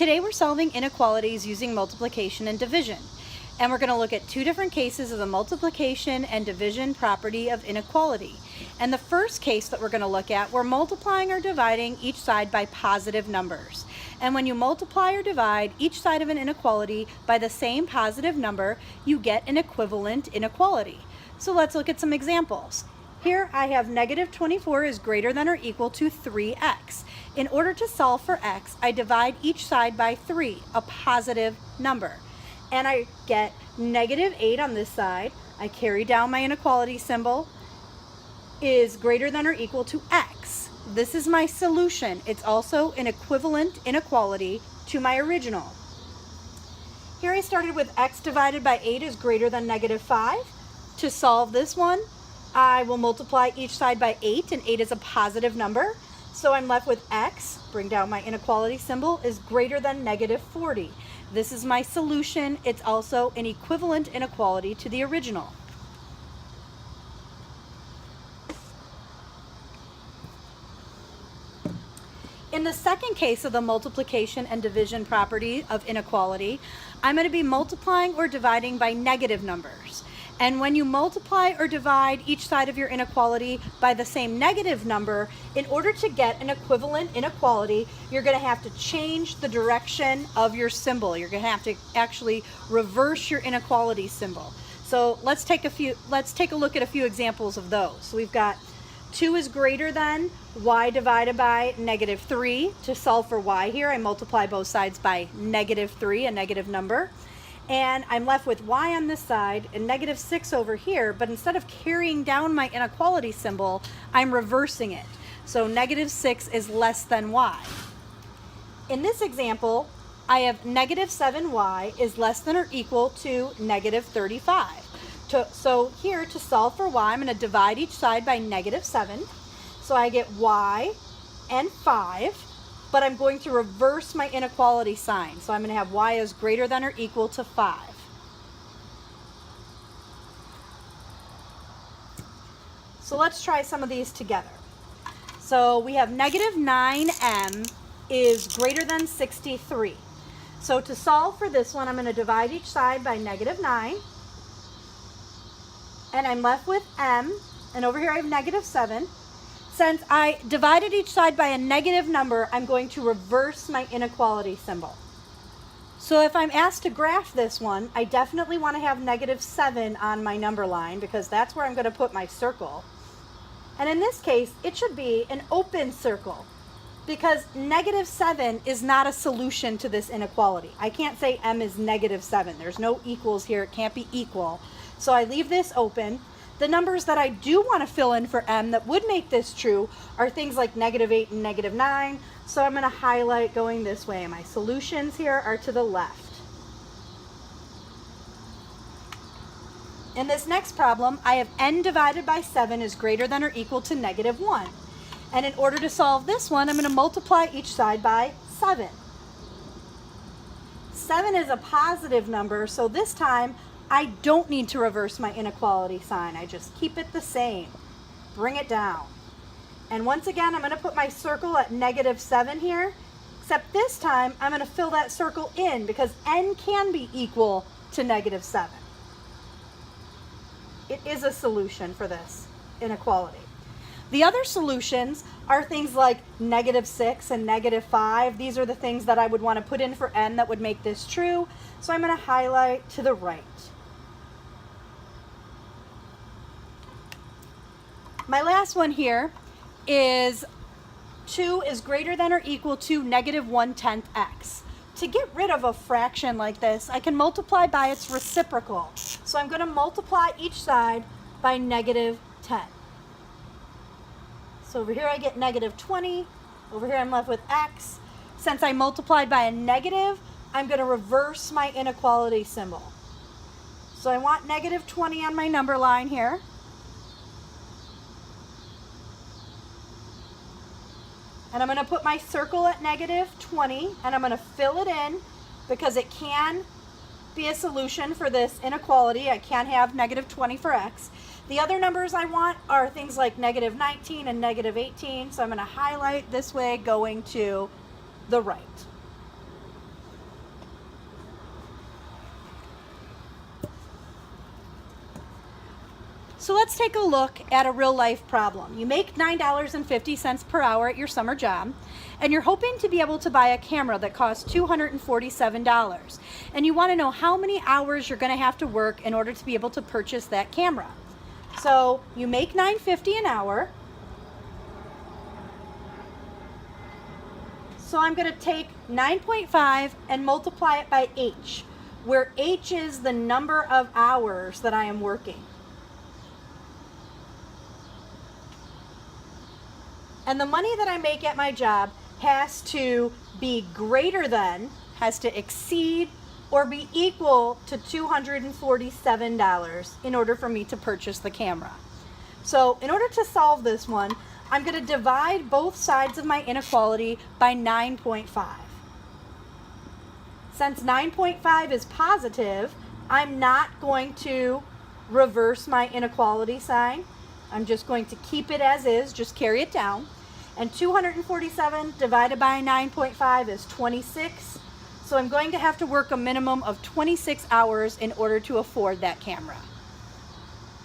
Today we're solving inequalities using multiplication and division. And we're going to look at two different cases of the multiplication and division property of inequality. And the first case that we're going to look at, we're multiplying or dividing each side by positive numbers. And when you multiply or divide each side of an inequality by the same positive number, you get an equivalent inequality. So let's look at some examples. Here I have negative 24 is greater than or equal to 3x. In order to solve for x, I divide each side by 3, a positive number. And I get negative 8 on this side. I carry down my inequality symbol, is greater than or equal to x. This is my solution. It's also an equivalent inequality to my original. Here I started with x divided by 8 is greater than negative 5. To solve this one, I will multiply each side by 8, and 8 is a positive number. So I'm left with x, bring down my inequality symbol, is greater than negative 40. This is my solution. It's also an equivalent inequality to the original. In the second case of the multiplication and division property of inequality, I'm going to be multiplying or dividing by negative numbers. And when you multiply or divide each side of your inequality by the same negative number, in order to get an equivalent inequality, you're going to have to change the direction of your symbol. You're going to have to actually reverse your inequality symbol. So let's take a look at a few examples of those. So we've got 2 is greater than y divided by negative 3. To solve for y here, I multiply both sides by negative 3, a negative number. And I'm left with y on this side and negative 6 over here, but instead of carrying down my inequality symbol, I'm reversing it. So negative 6 is less than y. In this example, I have negative 7y is less than or equal to negative 35. So here, to solve for y, I'm going to divide each side by negative 7. So I get y and 5. But I'm going to reverse my inequality sign. So I'm going to have y is greater than or equal to 5. So let's try some of these together. So we have negative 9m is greater than 63. So to solve for this one, I'm going to divide each side by negative 9. And I'm left with m. And over here I have negative 7. Since I divided each side by a negative number, I'm going to reverse my inequality symbol. So if I'm asked to graph this one, I definitely want to have negative 7 on my number line because that's where I'm going to put my circle. And in this case, it should be an open circle because negative 7 is not a solution to this inequality. I can't say m is negative 7. There's no equals here. It can't be equal. So I leave this open. The numbers that I do want to fill in for m that would make this true are things like negative 8 and negative 9. So I'm going to highlight going this way. My solutions here are to the left. In this next problem, I have n divided by 7 is greater than or equal to negative 1. And in order to solve this one, I'm going to multiply each side by 7. 7 is a positive number, so this time I don't need to reverse my inequality sign. I just keep it the same. Bring it down. And once again, I'm going to put my circle at negative 7 here, except this time I'm going to fill that circle in because n can be equal to negative 7. It is a solution for this inequality. The other solutions are things like negative 6 and negative 5. These are the things that I would want to put in for n that would make this true. So I'm going to highlight to the right. My last one here is 2 is greater than or equal to negative 1/10 x. To get rid of a fraction like this, I can multiply by its reciprocal. So I'm going to multiply each side by negative 10. So over here I get negative 20. Over here I'm left with x. Since I multiplied by a negative, I'm going to reverse my inequality symbol. So I want negative 20 on my number line here. And I'm going to put my circle at negative 20, and I'm going to fill it in because it can be a solution for this inequality. I can have negative 20 for x. The other numbers I want are things like negative 19 and negative 18, so I'm going to highlight this way going to the right. So let's take a look at a real life problem. You make $9.50 per hour at your summer job, and you're hoping to be able to buy a camera that costs $247. And you want to know how many hours you're going to have to work in order to be able to purchase that camera. So you make $9.50 an hour. So I'm going to take 9.5 and multiply it by H, where H is the number of hours that I am working. And the money that I make at my job has to be greater than, has to exceed, or be equal to $247 in order for me to purchase the camera. So in order to solve this one, I'm going to divide both sides of my inequality by 9.5. Since 9.5 is positive, I'm not going to reverse my inequality sign. I'm just going to keep it as is, just carry it down. And 247 divided by 9.5 is 26. So I'm going to have to work a minimum of 26 hours in order to afford that camera.